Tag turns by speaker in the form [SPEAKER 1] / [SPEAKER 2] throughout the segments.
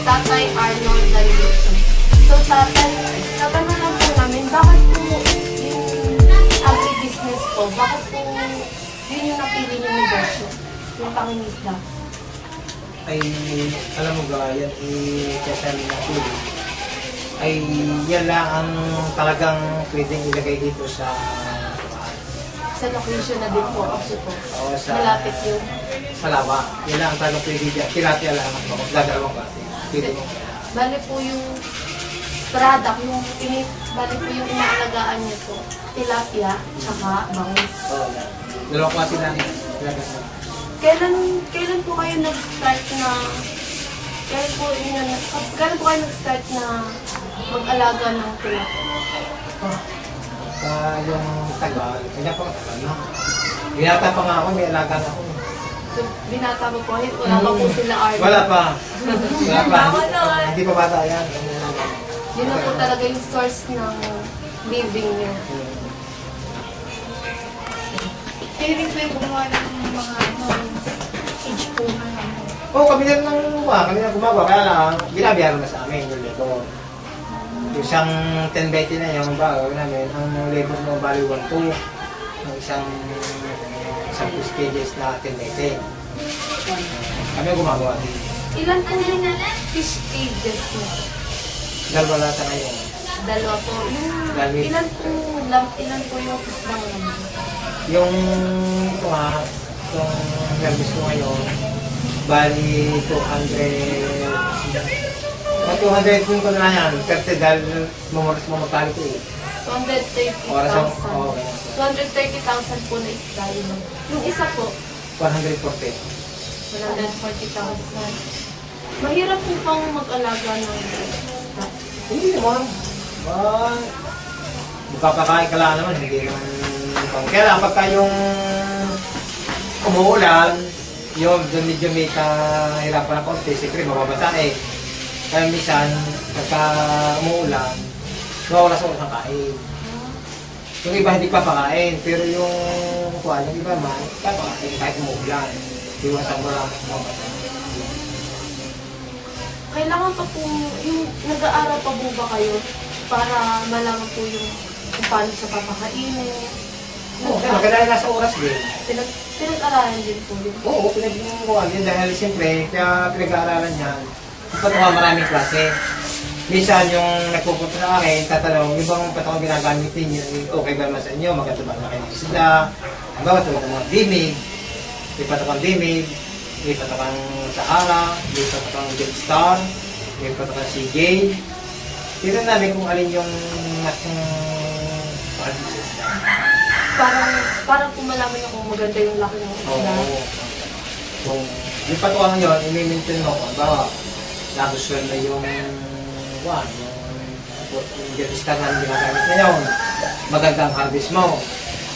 [SPEAKER 1] Tatay Arnold Dalyuson. So, tatanong lang po namin, bakit po yung agri-business po, bakit po yun yung napili niyo negosyo, yung pangingisda?
[SPEAKER 2] Ay, alam mo ba, yan kesa na pili. Ay, yan lang ang talagang pwedeng ilagay dito sa
[SPEAKER 1] location na din po, kasi po,
[SPEAKER 2] sa
[SPEAKER 1] malapit yung
[SPEAKER 2] sa lawa. Yan lang ang talagang pwede dyan. Tilapia lang ang magdadalawang klase.
[SPEAKER 1] Bali po yung product, bali po yung inaalagaan niyo po, tilapia, tsaka bangus.
[SPEAKER 2] Oo, yan. Dalawang klase lang yan.
[SPEAKER 1] Kailan po kayo nag-start na mag-alaga ng tilapia?
[SPEAKER 2] Yung tagal, kanya pa tagal, no? Binata pa nga ako, may alaga na ako.
[SPEAKER 1] So, binata mo po, wala pa po sila Arnold?
[SPEAKER 2] Wala pa. Hindi pa bata yan.
[SPEAKER 1] Yun na po talaga yung source ng living niyo.
[SPEAKER 3] Kayo rin po yung gumawa ng mga cage po na
[SPEAKER 2] Oo, kami na gumagawa. Kaya lang, binabiyaran na sa amin yung labor. Isang 10-20 na yung bago namin, ang labor mo bali 1-2. Yung isang stages na 10-20. Kami ang gumagawa din.
[SPEAKER 1] Ilan po yung fish cages mo?
[SPEAKER 2] Dalawa lang sa ngayon.
[SPEAKER 1] Dalawa po. Ilan po yung fish na naman?
[SPEAKER 2] Yung ito nga, itong service ko ngayon, bali 200 ko na yan. Kasi dahil mamagkali ko eh.
[SPEAKER 1] 230,000. 230,000 po na isda yun. Yung isa po?
[SPEAKER 2] 140.
[SPEAKER 1] 140,000. Mahirap po pang mag-alaga ng isda.
[SPEAKER 2] Hindi naman. Magpapakain ka lang naman, hindi naman. Kaya lang, pagka yung umuulan, yung medyo may kahirapan ng konti, sikre, mababasa eh. Kaya minsan, pagka umuulan, nawawala sa ulang kain. Yung iba hindi papakain, pero yung iba man, papakain kahit umuulan. Iwasan mo lang mababasa.
[SPEAKER 1] Kailangan pa po, yung nag-aaral pa po ba kayo para malaman po yung kung paano sa papakainin?
[SPEAKER 2] Oo, magandang nasa oras din.
[SPEAKER 1] Pinag-aralan din po yun?
[SPEAKER 2] Oo, pinag-aralan din dahil siyempre, kaya pinag-aaralan niyan. Patuwa maraming klase. Minsan yung nagpupunta sa akin, tatanong, yung bang patuwa ginagamitin niyo, okay ba naman sa inyo, maganda ba na kayo ng isda, hanggang tulad ng mga dimig, may patukang dimig, may patukang Sahara, may patukang Jetstar, may patukang Seagate. Tira namin kung alin yung mas
[SPEAKER 1] Parang kung malaman niyo kung maganda yung laki ng isda.
[SPEAKER 2] Oo. Yung patukang yun, i-maintain mo kung ba, nagustuhan na yung Jetstar na ginagamit ngayon. Magandang harvest mo.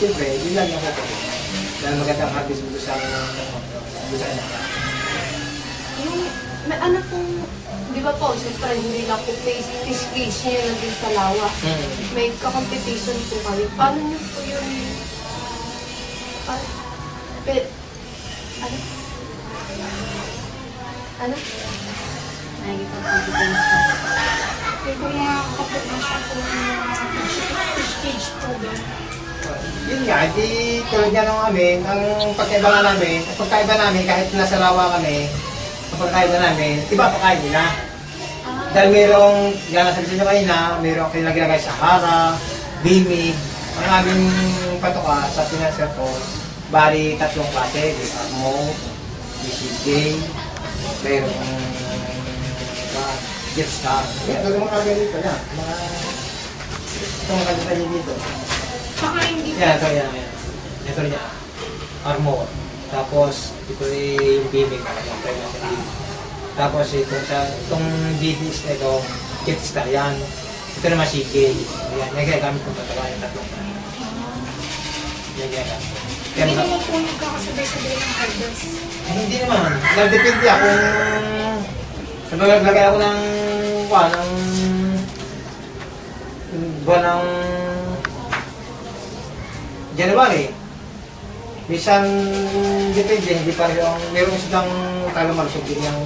[SPEAKER 2] Siyempre, yun lang yung kapatid. Dahil magandang harvest mo sa
[SPEAKER 1] Yung, may ano pong, di ba po, siyempre hindi lang po fish cage niya lang din sa lawa. May ka-competition po kayo. Paano niyo po yun? Ano?
[SPEAKER 3] Nakikipag-competition. Kaya kung mga kapag na siya po fish cage po doon.
[SPEAKER 2] Yun nga, di tulad nga nung amin, ang pagkaiba nga namin, kahit nasa lawa kami, ang pagkaiba namin, iba pakain nila. Dahil mayroong, yan nasabi sa inyo kanina, mayroong kanilang ginagay sa Sahara, Bimig, ang aming patuka sa Pinanser po, bali 3 klase, may Armo, may CJ, mayroong Jetstar. Yan, mga kagay dito na, mga kalita dito.
[SPEAKER 3] Saka hindi
[SPEAKER 2] Yan, ito, yan. Ito niya. Armor. Tapos, ito yung bibig. Tapos, itong GDs na ito, Kitstar yan. Ito naman CK. Yan, nagagamit kong patawa yung tatlong. Yan, yan.
[SPEAKER 3] hindi naman po nagkakasabay-sabay ng hardness.
[SPEAKER 2] Hindi naman. Nagdepende ako kung naglagay ako ng buwan ng January. Minsan, depende, hindi pa yung meron silang kalamarsog din yung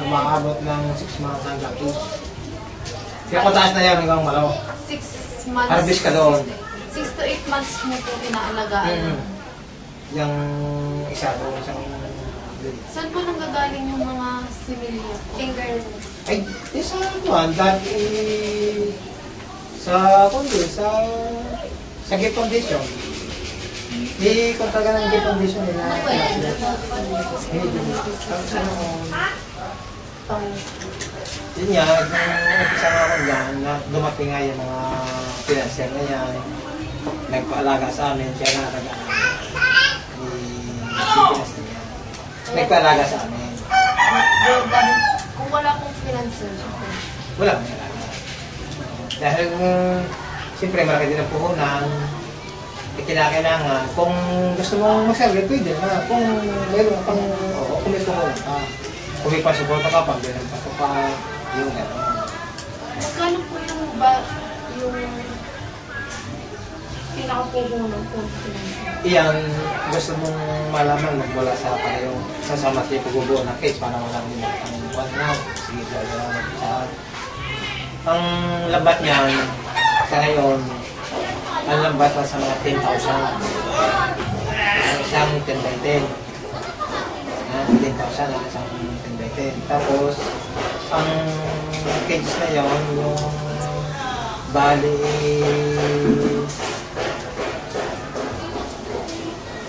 [SPEAKER 2] maabot ng 6 months hanggang 2. Kaya kung taas na yan hanggang malo.
[SPEAKER 1] 6 months.
[SPEAKER 2] Harvest ka doon.
[SPEAKER 1] 6 to 8 months mo po inaalagaan.
[SPEAKER 2] Yung isa doon, isang
[SPEAKER 1] Saan po nanggagaling yung mga similya? Fingerlings.
[SPEAKER 2] ay, isa doon, dati sa gift foundation. Di kung taga ng gift foundation nila.
[SPEAKER 1] Ano po yan?
[SPEAKER 2] Yun nga, nag-umpisa nga ako dyan, na dumating nga yung mga financier na yan. Nagpaalaga sa amin, kaya natagaan. Nagpaalaga sa amin.
[SPEAKER 1] Kung wala pong financer,
[SPEAKER 2] Wala kang alaga. Dahil, siyempre malaki din ang puhunan. Kinakailangan, kung gusto mong mag-serve, pwede na. Kung mayroon kang, kung may puhunan ka. Kung may pasuporta ka, pag mayroon pa pa, yung gano'n.
[SPEAKER 1] magkano po yung pinakapuhunan po ng financer?
[SPEAKER 2] Iyan, gusto mong malaman magmula sa pareho sasama tayo pagbubuo ng case para malaman mo ang buwan na. Sige, gagawin mo sa ang lambat niyan sa ngayon, ang lambat na sa mga 10,000. Ang isang 10 by 10. 10,000 ang isang 10 by 10. Tapos, ang cage na yon yung bali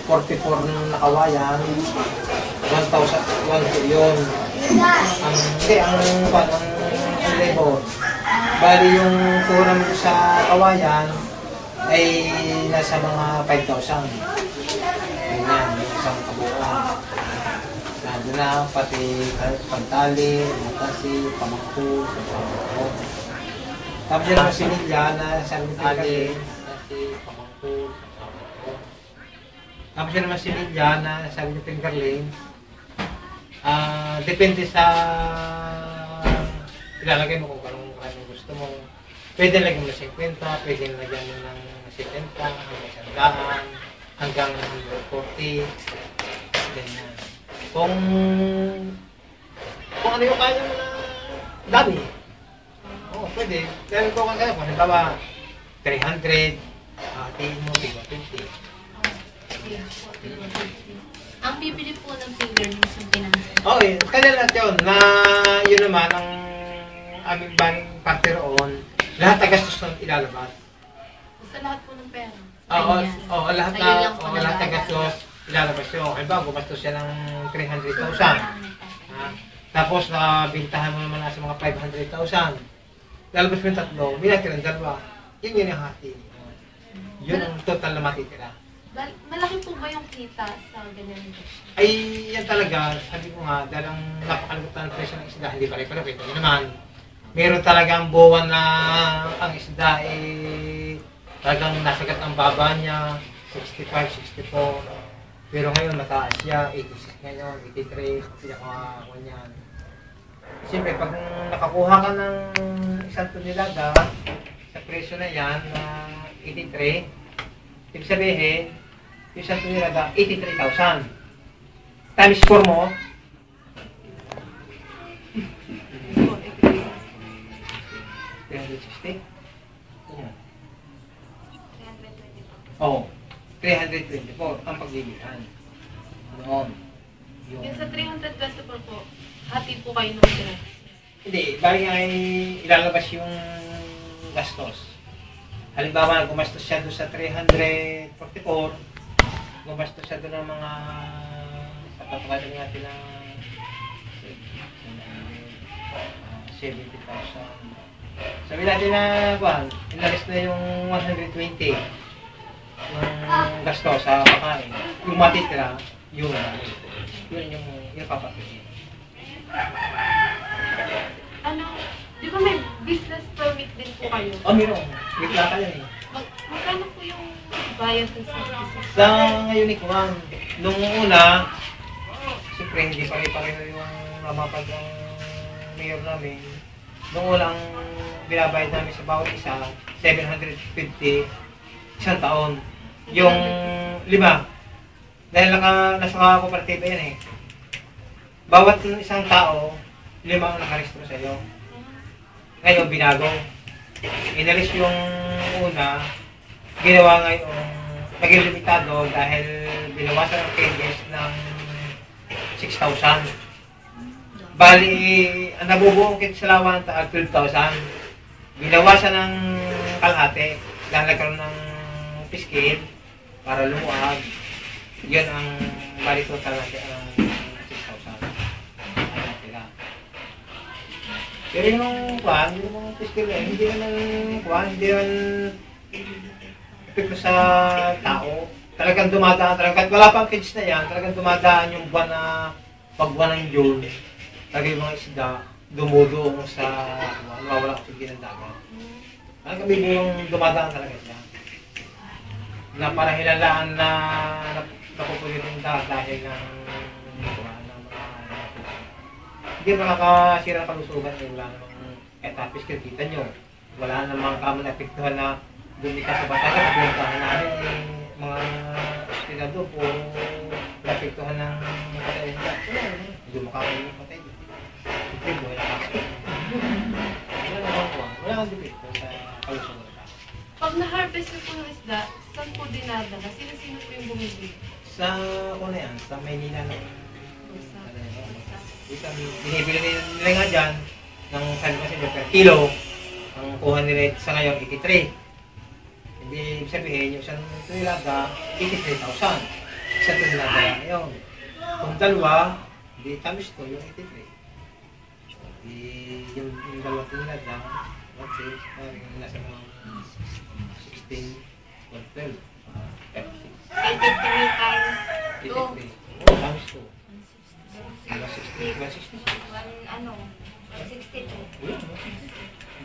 [SPEAKER 2] 44 na kawayan, 1,000 yun. Ang labor. Bali yung kuram ko sa kawayan ay nasa mga 5,000. Ganyan, yung isang kabuuan. Nandun na, pati pantali, matasi, pamangko, tapos yun ang sinilya na sabi ng tali, matasi, pamangko, tapos yun naman sinilya na sabi ng fingerling, depende sa ilalagay mo kung anong gusto mo. Pwede lagyan mo ng 50, pwede lagyan mo ng 70, hanggang 40, ganyan. Kung ano yung kaya mo na dami. Oo, pwede. Kaya kung kaya mo, halimbawa 300, tingin mo, 250.
[SPEAKER 1] Ang bibili po ng fingerlings yung financer.
[SPEAKER 2] Okay, kanya lahat yun. Na yun naman, ang aming banking partner on, lahat na gastos ng ilalabas.
[SPEAKER 1] Basta lahat po ng pera.
[SPEAKER 2] Oo, lahat na gastos ilalabas yun. Halimbawa, gumastos siya ng 300,000. Tapos nakabintahan mo naman nasa mga 500,000. Lalabas mo yung tatlo, binati ng dalawa. Yun yung hati. Yun ang total na matitira.
[SPEAKER 1] Malaki po ba yung kita sa ganyan?
[SPEAKER 2] Ay, yan talaga, sabi ko nga, dahil ang napakalagot ng presyo ng isda, hindi pare-pare. Ito naman, meron talagang buwan na ang isda talagang nasagat ang baba niya, 65, 64. Pero ngayon mataas siya, 86 ngayon, 83, pinaka-1 yan. Siyempre, pag nakakuha ka ng isang tonelada, sa presyo na yan, na 83, ibig sabihin, yung isang tonelada, 83,000. Times 4 mo, 360? Oo. 324 ang paglilihan. Noon.
[SPEAKER 1] Yung sa 324 po, hati po kayo ng tira.
[SPEAKER 2] Hindi, bali ay ilalabas yung gastos. Halimbawa, gumastos siya doon sa 344, gumastos siya doon ng mga sa patukalan natin ng 70,000. Sabi natin na, inalis na yung 120. ng gasto sa pagkain. Yung matitira, yun yung papatuloy.
[SPEAKER 1] Ano, di ba may business permit din po kayo?
[SPEAKER 2] Meron. May yan eh.
[SPEAKER 1] Magkano po yung bayad sa business?
[SPEAKER 2] Sa ngayon ni Kuwan, nung una, siyempre hindi pare-pareho yung namapag ang mayor namin. Nung unang binabayad namin sa bawat isa, 750 isang taon. Yung 5. Dahil nasa kooperatiba yan eh. Bawat isang tao, 5 ang nakarestro sa iyo. Ngayon, binago. Inalis yung una, ginawa ngayon, naging limitado dahil binawasan ang pages ng 6,000. Bali, ang nabubuong kitsalawang 12,000. Binawasan ng kalahati dahil nagkaroon ng piskil para lumuwag. Yun ang bali total natin ang 6,000. Pero yung kuhan, yung piskil eh, hindi naman kuhan, hindi naman epekto sa tao. Talagang dumadaan, talagang wala pang kids na yan, talagang dumadaan yung buwan na pagbuwan ng June. Talagang yung mga isda, dumudoong sa nawawala oxygen ng dagat. Talagang biglang dumadaan talaga siya. Na para hilalaan na napupulit yung dahil ng hindi makakasira ng kalusugan eh, wala namang etapis kita nyo. Wala namang kamo na epektuhan na bumita sa Batangas at pinagtahan namin eh, mga estudyado po napektuhan ng patay nila. Hindi makakain yung patay. Ito yung buhay na kaso. Wala namang kuha. Wala kang depekto sa kalusugan.
[SPEAKER 1] Pag na-harvest nyo po ng isda, saan po dinadala? Sino-sino po yung bumibili?
[SPEAKER 2] Sa ano yan, sa Maynila ng binibili nila nga dyan ng sabi kasi per kilo. Ang kuha nila sa ngayon, 83. Hindi ibig sabihin, yung isang tonelada, 83,000. Isang tonelada ngayon. Kung dalawa, hindi tamis ko yung 83. Yung dalawang tonelada, let's say, nasa mga 16, 12,
[SPEAKER 1] 83 times 2.
[SPEAKER 2] 83. Tamis ko. 160.
[SPEAKER 3] 162.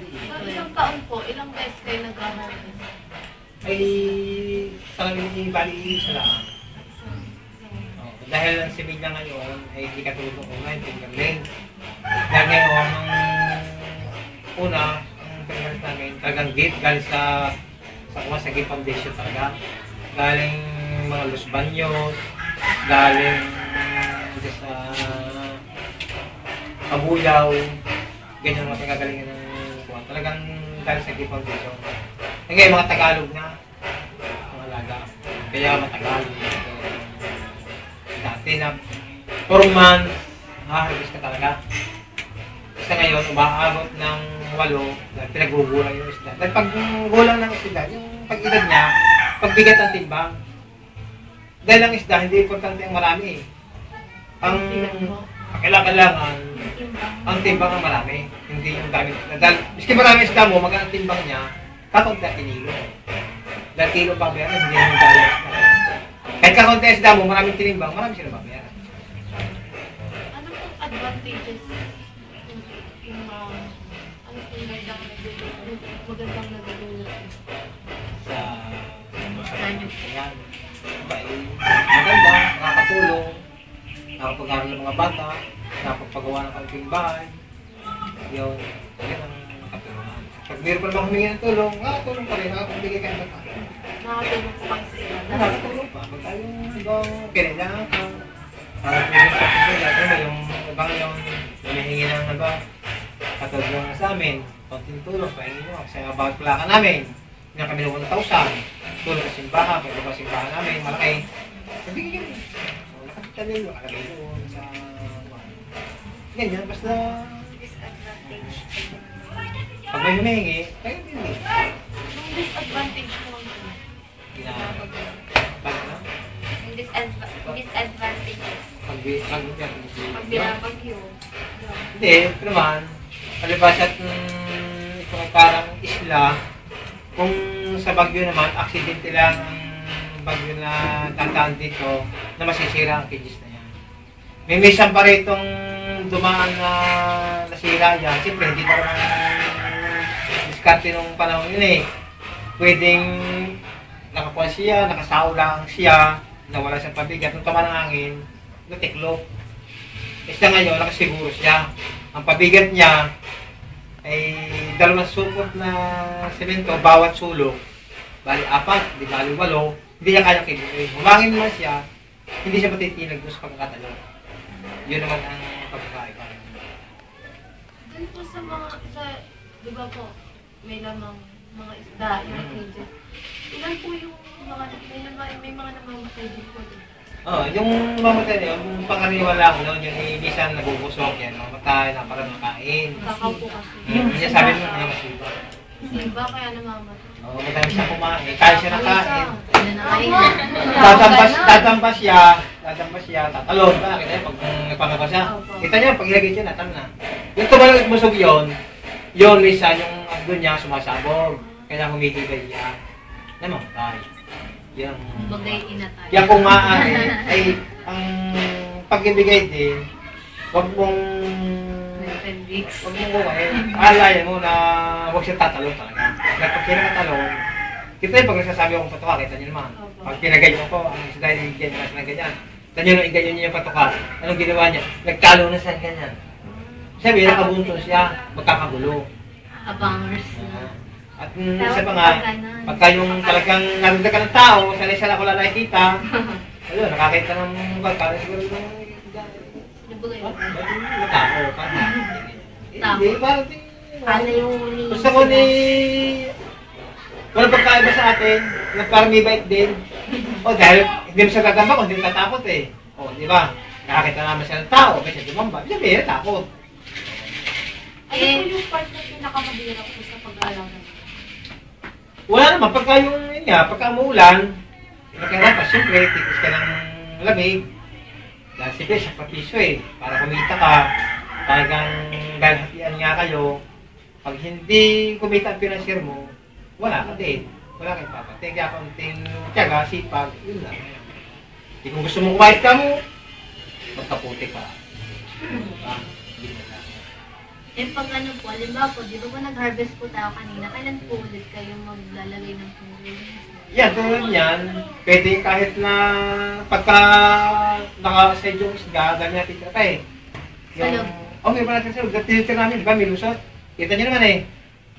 [SPEAKER 1] Sa isang taon po, ilang beses kayo nag-harvest?
[SPEAKER 2] Ay talagang bali sa lang. Dahil ang similya ngayon ay hindi katulad ng una, hindi galing. Dahil ngayon, ang una, ang pinagalit namin, talagang gate, galing sa Gate Foundation talaga. Galing mga Los Baños, galing sa Kabuyaw, ganyan mga pinagalingan ng kuha. Talagang galing sa Gate Foundation. Ngayon, mga Tagalog na, mga laga. Kaya matagalog. Dati na 4 months, harvest ka talaga. Kasi ngayon, umaabot ng 8 dahil pinagugulang yung isda. Dahil pag gulang ng isda, yung pag-edad niya, pagbigat ang timbang. Dahil ang isda, hindi importante ang marami eh. Ang kailangan, ang timbang ang marami, hindi yung dami. Dahil, miski marami isda mo, magandang timbang niya, kakunti at kinilo. Dahil kilo pang bayaran, hindi yung dami isda. Kahit kakunti isda mo, maraming tinimbang, marami sila babayaran.
[SPEAKER 1] Ano pong advantages yung ano pong magandang nagdudulot?
[SPEAKER 2] Sa amin. Ayan. Maganda, nakakatulong, nakapag-aaral ng mga bata, nakapagpagawa ng kaunting bahay. Yun ang katulungan. Pag meron pa namang humingi ng tulong, tulong pa rin, nakapagbigay kayo ng bata.
[SPEAKER 1] Nakatulong po kayo sila.
[SPEAKER 2] Nakakatulong pa. Pag tayong ibang kinailangan ka, nakatulong sa sila, yung ibang yung humihingi ng iba, katulong sa amin, konting tulong, pahingi mo, kasi bawat plaka namin, hindi kami ng 1,000, tulong sa simbahan, pwede ba simbahan namin, malaki. Sabi ka yun. Nakakita din yung alagay doon sa ganyan, basta pag may humihingi, kayo din eh.
[SPEAKER 1] Yung disadvantage mo
[SPEAKER 2] Pag na?
[SPEAKER 3] Yung disadvantages.
[SPEAKER 2] Pag
[SPEAKER 1] binabagyo.
[SPEAKER 2] hindi, ito naman, palibas at ito ay parang isla, kung sa Bagyo naman, aksidente lang ang bagyo na tataan dito na masisira ang cages na yan. May minsan pa rin itong dumaan na nasira yan. Siyempre, hindi pa naman diskarte nung panahon yun eh. Pwedeng nakakuha siya, nakasao lang siya, nawala siyang pabigat. Nung tama ng hangin, natiklop. Kasi ngayon, nakasiguro siya. Ang pabigat niya ay 2 supot na semento, bawat sulok. Bali 4, di bali 8. Hindi niya kaya kibuhin. Humangin naman siya, hindi siya matitinag doon sa pagkakatalo. Yun naman ang pagkakaiba.
[SPEAKER 1] Dun po sa mga, di ba po, may lamang mga isda, yung cages. Ilan po yung mga, may mga namamatay din po dun?
[SPEAKER 2] Yung mamatay niya, yung pangkaraniwan lang, no? Yung minsan nabubusok yan, mamatay na para makain.
[SPEAKER 1] Kakaw po kasi.
[SPEAKER 2] Yung sabi mo na masiba.
[SPEAKER 1] Iba kaya namamatay.
[SPEAKER 2] Madami siya kumain, kaya siya nakain.
[SPEAKER 1] Tatampas
[SPEAKER 2] Tatampas siya, tatalon. Kita niya, pag nagpangaba siya, kita niya, pag ilagay siya, natal na. Yung tumalong at busog yun, minsan yung abdo niya sumasabog. Kaya humihibay niya, namamatay. Yan.
[SPEAKER 1] Bagay inatay.
[SPEAKER 2] Yan kung maaari, ay ang pag-ibigay din, wag mong kumain. Alayan mo na huwag siya tatalon talaga. Kaya pag kinakatalon, kita yung pag nagsasabi akong patuka, kita niyo naman. Pag pinaganyan ko, ang isda yung ganyan na ganyan. Kita niyo nung iganyan niyo yung patuka, anong ginawa niya? Nagtalo na siya ganyan. Sabi, nakabunto siya, magkakagulo.
[SPEAKER 1] Abangers na.
[SPEAKER 2] At isa pa nga, pagka yung talagang narinig ka ng tao, sanay-sana ko lang nakikita, ayun, nakakita ng pagkara siguro ng tao, hindi, parang
[SPEAKER 1] Kala yung huli.
[SPEAKER 2] gusto ko ni walang pagkaiba sa atin, na parang may bite din. O dahil hindi mo siya gagamba kung hindi tatakot eh. O, di ba? Nakakita naman siya ng tao, kasi dumamba, sabihin, takot.
[SPEAKER 3] Ano po yung part na pinakamahirap po sa pag-aalaga?
[SPEAKER 2] Wala naman, pagka yun nga, pagka umuulan, nakahirapan, siyempre, titis ka ng lamig. Dahil siyempre, sa papiso eh, para kumita ka, talagang galhatian nga kayo. Pag hindi kumita ang pinansyer mo, wala ka din. Wala kang papatay, kaya kaunting tiyaga, sipag, yun lang. Kung gusto mo kumain ka mo, magkaputi ka.
[SPEAKER 1] Eh pag ano po, alimbawa po, di ba po nag-harvest po tayo kanina, kailan po ulit kayo maglalagay ng ingredients?
[SPEAKER 2] Yan, tulad yan, pwede kahit na pagka naka-side yung isda, dahil natin tira eh. May pa natin sa'yo, tinitira namin, di ba, may lusot. Kita nyo naman eh,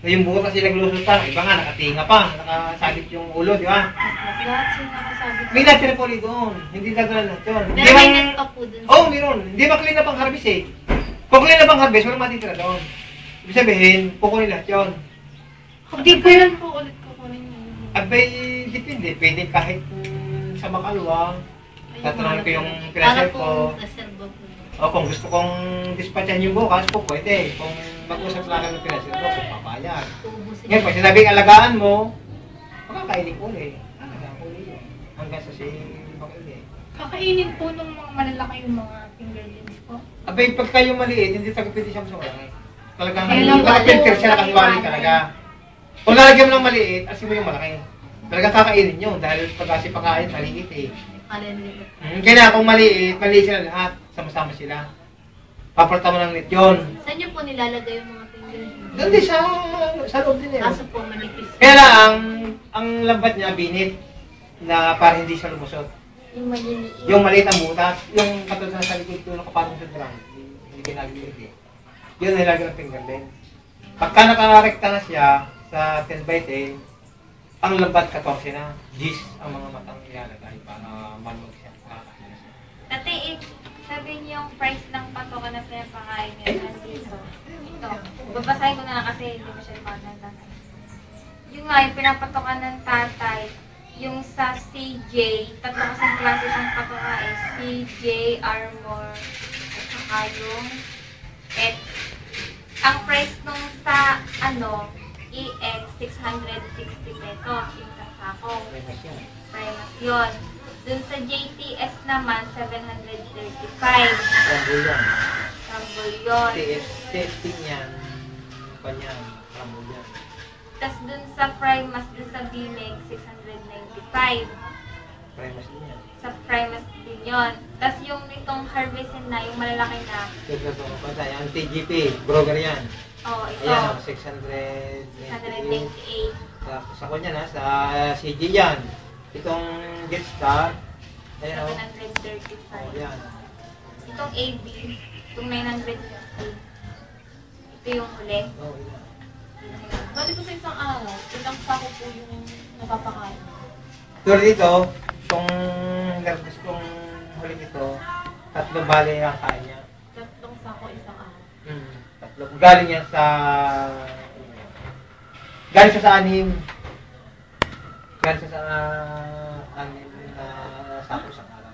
[SPEAKER 2] yung buko kasi naglusot pa, iba nga, nakatinga pa, nakasabit yung ulo, di ba?
[SPEAKER 1] Lahat siya nakasabit.
[SPEAKER 2] May natira po ulit doon, hindi nagdala lahat yun.
[SPEAKER 1] Pero may net pa po dun.
[SPEAKER 2] Oo, meron. Hindi maklin na pang harvest eh. Kung clean na pang harvest, walang matitira doon. Ibig sabihin, kukunin lahat yun.
[SPEAKER 3] Hindi ko yan po ulit kukunin yun.
[SPEAKER 2] Abay, depende. Pwede kahit sa makalwa, tatanungin ko yung pinasel ko.
[SPEAKER 1] Reserva po.
[SPEAKER 2] O kung gusto kong dispatchan yung bukas po, pwede. Kung mag-usap lang ng pinasel ko, kung papayag. Ngayon, pag sinabing alagaan mo, makakainin ko ulit. Alagaan ko ulit yun. Hanggang sa si makainin.
[SPEAKER 3] Kakainin po ng mga malalaki yung mga fingerlings po.
[SPEAKER 2] Abay, pagka yung maliit, hindi talaga pwede siya masawala. Talagang
[SPEAKER 3] Kailan
[SPEAKER 2] nakapilter siya, nakaliwali talaga. Kung lalagyan mo ng maliit, asin mo yung malaki. Talagang kakainin yun dahil pag-asi pagkain, maliit eh. Kaya kung maliit sila lahat, sama-sama sila. Papalta mo ng net yun.
[SPEAKER 1] Saan niyo po nilalagay yung mga fingerlings?
[SPEAKER 2] Doon din sa loob din eh.
[SPEAKER 1] Kaso po manipis.
[SPEAKER 2] Kaya lang, ang lambat niya, binit, na para hindi siya lumusot.
[SPEAKER 1] Yung maliliit.
[SPEAKER 2] Yung maliit ang butas, yung katulad na sa likod ko, nakapatong sa drum, hindi ginagawin eh. Yun nilagay ng fingerling. Pagka nakarekta na siya sa 10 by 10, ang lambat 14 na, G's ang mga matang ilalagay para maluwag siya.
[SPEAKER 4] Dati, sabi niyo yung price ng patoka na pinapakain niya nandito. Ito, babasahin ko na lang kasi hindi ko siya ipagandang. Yung nga, yung pinapatoka ng tatay, yung sa CJ, tatlo kasing klase siyang patoka eh. CJ, Armor, at saka yung X. Ang price nung sa, EX, 660 pesos, yung sa sako. Primas yun. Dun sa JTS naman, 735.
[SPEAKER 2] Rumble yan.
[SPEAKER 4] Rumble yun.
[SPEAKER 2] Testing yan. Panyan. Rumble yan.
[SPEAKER 4] Tapos dun sa Primas, dun sa BMEG, 695.
[SPEAKER 2] Primus din yan.
[SPEAKER 4] Sa Primus din yun. Tapos yung itong harvestin na, yung malalaki na,
[SPEAKER 2] Ito ito ko pa yan. TGP, broker yan.
[SPEAKER 4] oh, ito,
[SPEAKER 2] Ayan, 698.
[SPEAKER 4] 198.
[SPEAKER 2] Tapos ako niyan ha, sa CG yan. Itong Jetstar. Ayan o.
[SPEAKER 4] 735.
[SPEAKER 2] Ayan.
[SPEAKER 4] Itong AB, itong 950. Ito yung huli.
[SPEAKER 2] Oh, ayan.
[SPEAKER 1] Bali po sa isang araw, ilang sako po yung napapakain.
[SPEAKER 2] Tulad dito, itong garbus kong huli nito, 3 bale ang kain niya.
[SPEAKER 1] 3 sako isang araw.
[SPEAKER 2] 3. Galing yan sa... Galing siya sa 6. Galing siya sa 6 na sako sa araw.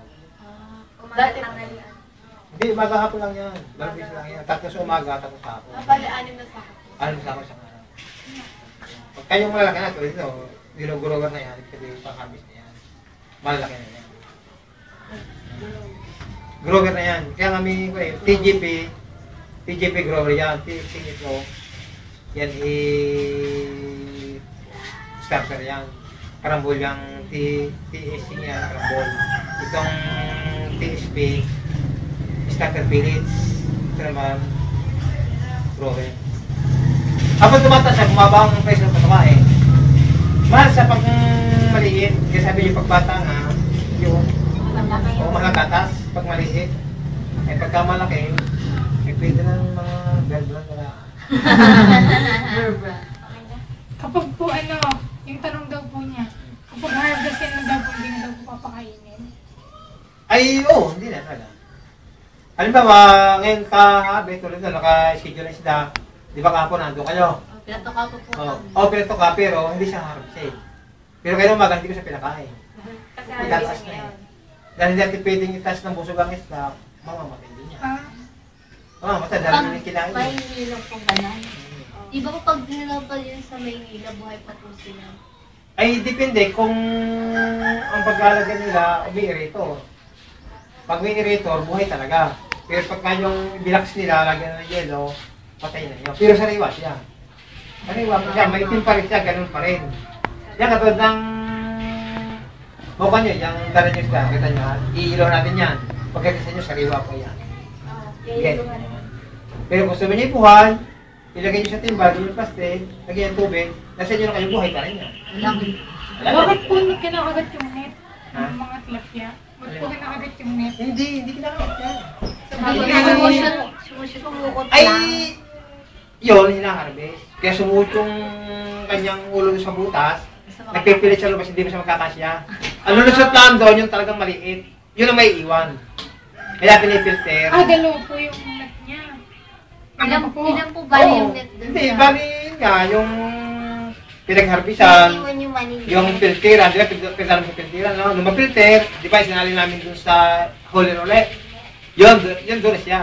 [SPEAKER 4] Umaga tanghalian.
[SPEAKER 2] Hindi, umaga hapon lang yan. Garbus lang yan. 3 sa umaga, 3 sa hapon.
[SPEAKER 1] Bali, 6 na sako.
[SPEAKER 2] 6 sako sa araw. Pagka yung malalaki na, tulad ito, dinugurugan na yan, kasi yung pang-harvest na yan. Malalaki na yan. Grower na yan. Kaya kami, TGP grower yan. Ito, yan starter yan. Karambol yung TSC yan, karambol. Itong TSP, starter pellets. Ito naman, grower. Habang tumataas siya, bumaba ang price ng patuka eh. Mahal sa pag maliit, kaya sabi niyo pagbata nga, yung mga gatas, pag maliit. Eh pagka malaki, eh pwede na ng mga galdran wala.
[SPEAKER 3] Kapag po yung tanong daw po niya, kapag harvest yan na daw po, hindi na daw po papakainin.
[SPEAKER 2] Ay, oo, hindi na talaga. Halimbawa, ngayon kahabi, tulad na, naka-schedule na sila. Di ba kahapon nandun kayo?
[SPEAKER 1] Pinatoka ko po.
[SPEAKER 2] Pinato ka, pero hindi siya harvest eh. Pero kayo umaga, hindi ko siya pinakain.
[SPEAKER 4] Kasi
[SPEAKER 2] Itaas
[SPEAKER 4] harvest
[SPEAKER 2] na
[SPEAKER 4] ngayon.
[SPEAKER 2] eh. Dahil hindi natin pwedeng itaas ng busog ang isda, mamamatay din niya. Mamamatay, dahil hindi kinain.
[SPEAKER 5] Maynila po ba na? Di ba kapag nilabal yun sa Maynila, buhay pa po sila?
[SPEAKER 2] Ay, depende kung ang pag-aalaga nila, umi-irritor. Pag may irritor, buhay talaga. Pero pagka yung bilax nila, lagyan ng yelo, patay na yun. Pero sariwa siya. Sariwa pa siya, maitim pa rin siya, ganun pa rin. Yan, katulad ng mukha nyo, yung dala nyo siya, kita nyo, iilaw natin yan. Pagkita sa inyo, sariwa po yan. Yes. Pero kung sabi niyo buhay, ilagay nyo sa timbal, yung plastic, lagyan ng tubig, nasa inyo na kayo buhay pa rin yan.
[SPEAKER 3] Bakit po kinakagat yung net
[SPEAKER 2] Ha?
[SPEAKER 3] ng mga tilapia? Bakit po kinakagat yung net?
[SPEAKER 2] Hindi kinakawat yan.
[SPEAKER 5] Sumukot
[SPEAKER 2] Ay,
[SPEAKER 5] lang.
[SPEAKER 2] yun, hinaharvest. Kaya sumuot yung kanyang ulo sa butas, nagpipilit sa lumabas, hindi ko siya magkakasya. Ang lulusot lang doon, yung talagang maliit. Yun ang may iwan. Kaya pinipilter.
[SPEAKER 3] Dalawa po yung net niya.
[SPEAKER 5] Ilan po bali yung net dun
[SPEAKER 2] Hindi,
[SPEAKER 5] sa...
[SPEAKER 2] bali yun nga, yung pinagharbisan,
[SPEAKER 5] Iwan yung Manila.
[SPEAKER 2] yung filteran, di ba, pinagharbisan sa filteran, no? Nung mapilter, di ba, sinali namin dun sa hole and ulit. Yun doon na siya.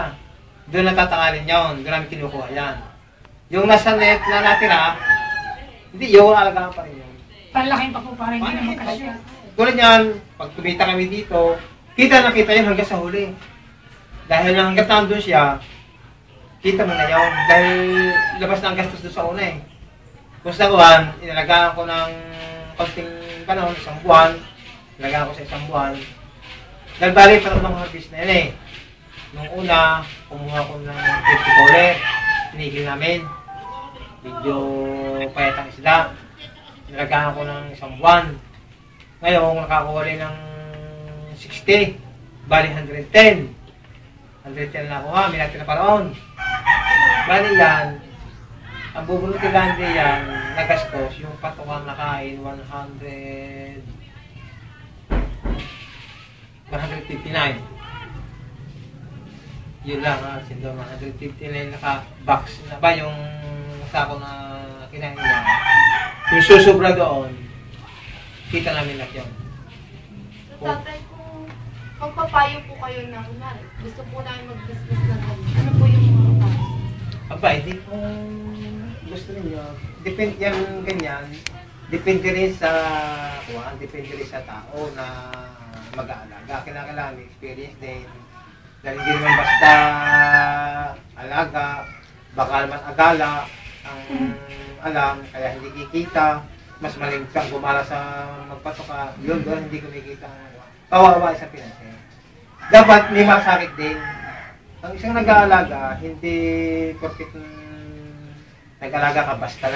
[SPEAKER 2] Doon natatangalin yun, doon namin kinukuha yan. Yung nasa net na natira, hindi, yung alagaan pa rin yun.
[SPEAKER 3] Palaking pa po para hindi na magkasya.
[SPEAKER 2] Tulad yan, pag kumita kami dito, kita na kita yun hanggang sa huli. Dahil hanggang nandun siya, kita mo na yun. Dahil labas na ang gastos doon sa una eh. Kung sa buwan, inalagaan ko ng konting panahon, 1 buwan. Inalagaan ko sa 1 buwan. Dahil balik pa ng harvest na yan eh. Nung una, kumuha ko ng 50 kole. Tinigil namin. Medyo payat ang isda. Inalagaan ko ng 1 buwan. Ngayon, nakakuha rin ng 60. Bali 110. 110 na ako nga, may natin na paroon. Bali yan, ang bubunot kay Gandhi yan, nagastos, yung patukang nakain, 159. Yun lang ha, sindo, 159 naka-box na ba yung sako na kinain niya. Yung susubra doon, kita namin lahat yun.
[SPEAKER 1] So, tatay, kung magpapayo po kayo na, kunwari, gusto po namin mag-business na ganun, ano po yung mga payo?
[SPEAKER 2] Aba, hindi kung gusto niyo, depende yan ganyan, depende rin sa tao na mag-aalaga. Kailangan may experience din. Dahil hindi naman basta alaga, baka naman agala ang alam, kaya hindi kikita. mas maling kang gumala sa magpatoka, yun doon hindi kumikita ang kawawa sa pinansin. Dapat may masakit din. Ang isang nag-aalaga, hindi porkit nag-aalaga ka basta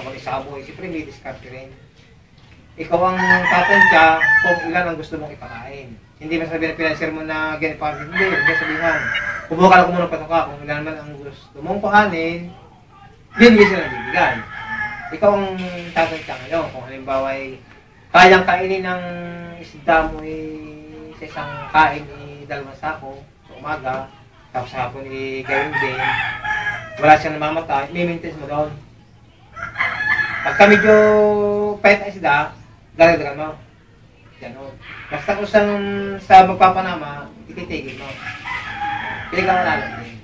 [SPEAKER 2] mag-isa mo, siyempre may diskarte rin. Ikaw ang tatansya kung ilan ang gusto mong ipakain. Hindi ba sabihin na pinanser mo na ganit pa rin? Hindi sabihin. Kumuha ka muna patoka kung ilan naman ang gusto mong pakanin, yun sila bibigay. Ikaw ang tatansya ngayon. Kung halimbawa ay kayang kainin ng isda mo sa isang kain dalawang sako sa umaga, tapos sa hapon gayon din, wala siyang namamatay, may maintenance mo doon. Pagka medyo pahit na isda, dagdagan mo. Ganon. Basta kung sa magpapanama, ititigil mo. Pinag-aalaga din.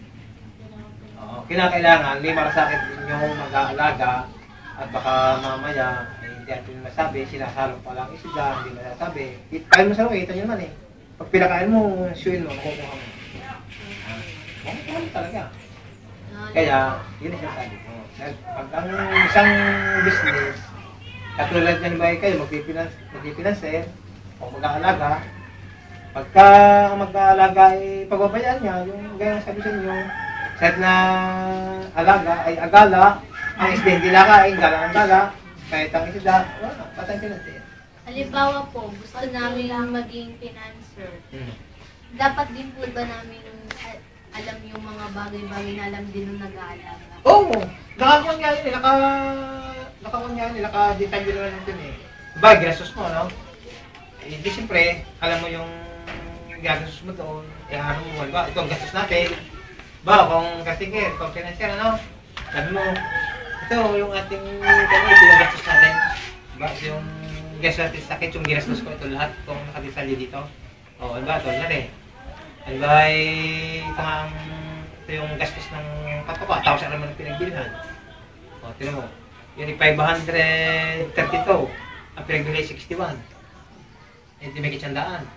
[SPEAKER 2] Kinakailangan, may marasakit din yung mag-aalaga at baka mamaya hindi natin masabi, sinasalo pa lang isda, hindi masasabi. Kain mo sa loob, kita nyo naman eh. Pag pinakain mo, suyin mo, makukuha mo. Makukuha mo talaga. Kaya, yun ang sinasabi ko. Pag ang isang business, katulad nyan ba kayo, magpipinanser, o mag-aalaga, pagka mag-aalaga ay pagbabayaan niya, yung gaya sabi sa inyo, set na alaga ay agala, ang isda hindi nakain, gala ang gala, kahit ang isda, wala, patay pinanser.
[SPEAKER 5] Halimbawa po, gusto namin maging financer. Dapat din po ba namin alam yung mga bagay-bagay na alam din ng nag-aalaga?
[SPEAKER 2] Oo! Nakakuha nga yun eh, naka-detalye naman natin eh. Diba, ginastos mo, no? Eh, di siyempre, alam mo yung gagastos mo doon, ano mo, ba, ito ang gastos natin. Ba, kung kasingir, kung financier, ano? Sabi mo, ito yung ating pinagastos natin. Ba, yung gastos natin sa akin, yung ginastos ko ito lahat, kung nakadetalye dito. O, ano ba, ito na rin. Ano ba, ito yung gastos ng patoka, tapos ano naman ang pinagbilhan. O, tinan mo, yun yung 532, ang pinagbilhan 61. Hindi may kitsandaan.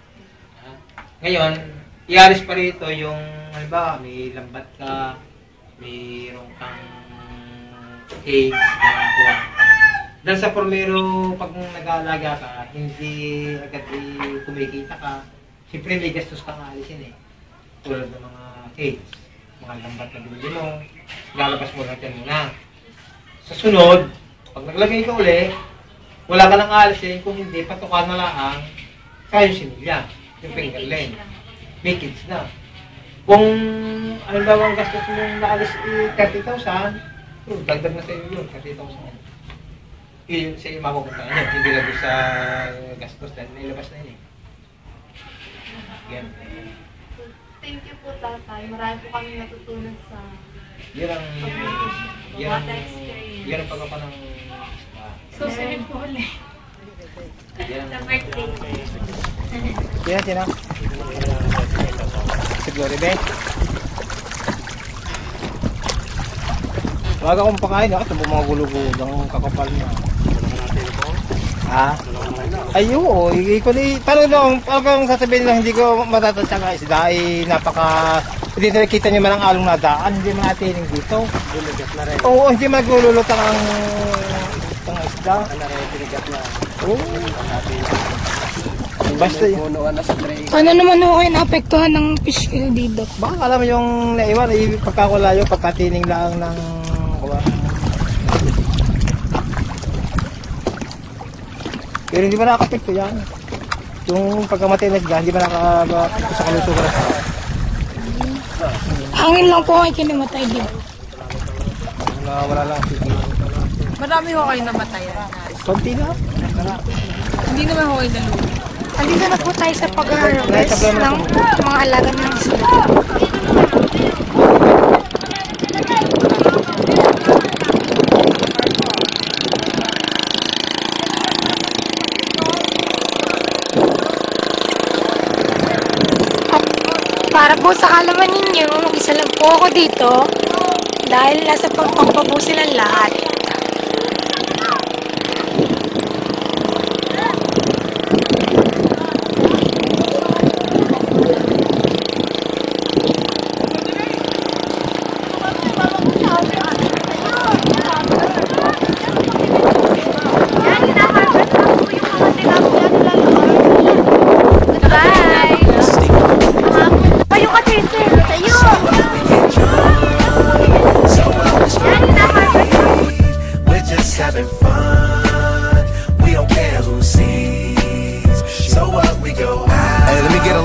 [SPEAKER 2] Ngayon, ialis pa rito yung, halimbawa, may lambat ka, mayroon kang cake, kuha. Dahil sa formero, pag nag-aalaga ka, hindi agad kumikita ka, siyempre may gastos kang aalisin eh. Tulad ng mga cakes, mga lambat na binili mo, lalabas mo natin muna. Sa sunod, pag naglagay ka uli, wala ka nang aalisin, kung hindi, patukan na lang kayo sinilya, yung fingerling. May kids na. Kung ano ba ang gastos mong naalis 30,000, dagdag na sa iyo yun, 30,000. Yun sa iyo mapupunta niya, hindi lang sa gastos dahil nailabas na yun eh. Yan.
[SPEAKER 1] Thank you po, tatay. Marami po kami natutunan sa
[SPEAKER 2] Yan ang pagkaka ng
[SPEAKER 3] Susunod po ulit.
[SPEAKER 4] Sa birthday.
[SPEAKER 2] Sino? Siguro, be? Huwag akong pakain. Ito po mga gulugudang kakapal na. Ha? Ay, oo. Tanong lang, parang sasabihin lang, hindi ko matatansya nga isda ay hindi nakikita niyo man ang along na daan, hindi man atining dito. Bulugat na rin. Oo, hindi maglulutang ang isda. Ano rin, bulugat na. Oo. Basta yun.
[SPEAKER 3] Ano naman ho kayo naapektuhan ng fish kill dito?
[SPEAKER 2] Baka alam mo yung naiwan, pagkakulayo, pagkatining lang ng pero hindi ba nakakapekto yan? Yung pagkamatay na isda, hindi ba nakakapekto sa kalusugan?
[SPEAKER 3] Hangin lang po ay kinimatay dito.
[SPEAKER 2] Wala lang.
[SPEAKER 6] Marami ho kayo namatayan.
[SPEAKER 2] Konti na.
[SPEAKER 6] Hindi naman ho kayo naluwi.
[SPEAKER 3] Andito na po tayo sa pag-harvest ng mga alaga ng isda. Para po sa kalaman ninyo, mag-isa lang po ako dito dahil nasa pagpampa po silang lahat.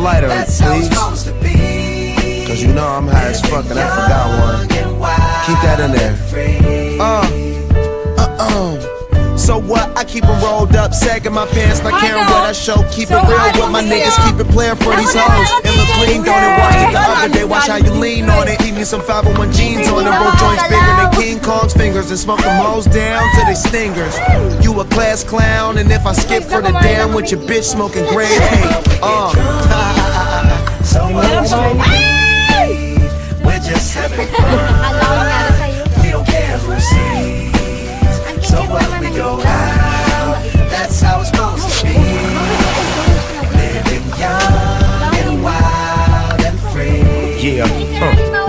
[SPEAKER 7] lighter, please. Cause you know I'm high as fuck and I forgot one. Keep that in there. So what? I keep them rolled up, sagging my pants, not caring what I show. Keep it real with my niggas, keep it playing for these hoes. And look clean, don't it? Watch it the other day, watch how you lean on it. Eat me some 501 jeans on it, roll joints bigger than King Kong's fingers, and smoke them hoes down to they stingers. You a class clown, and if I skip for the damn with your bitch smoking grade A.
[SPEAKER 8] So we're just having fun. We don't care who sees. So what, we go out, that's how it's supposed to be. Living young and wild and free.
[SPEAKER 9] Yeah,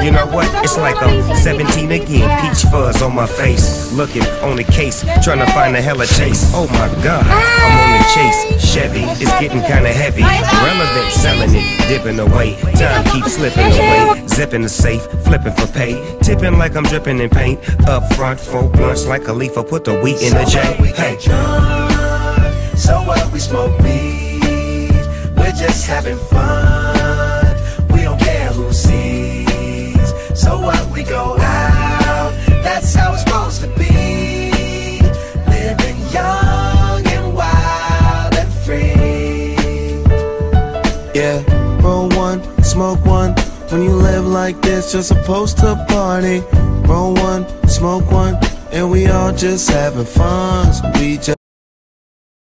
[SPEAKER 9] you know what? It's like I'm 17 again. Peach fuzz on my face. Looking on the case, trying to find a hella chase. Oh my god, I'm on the chase. Chevy is getting kinda heavy. Relevant, selling it, dipping away. Time keeps slipping away. Zipping the safe, flipping for pay. Tipping like I'm dripping in paint. Up front, 4 blunts like a leaf. Put the wheat in the J. Hey.
[SPEAKER 8] So what, we smoke weed. We're just having fun. We don't care who sees. So what, we go out. That's how it's supposed to be. Living young and wild and free.
[SPEAKER 7] Yeah, roll one, smoke one. When you live like this, you're supposed to party. Roll one, smoke one, and we all just having fun. So we just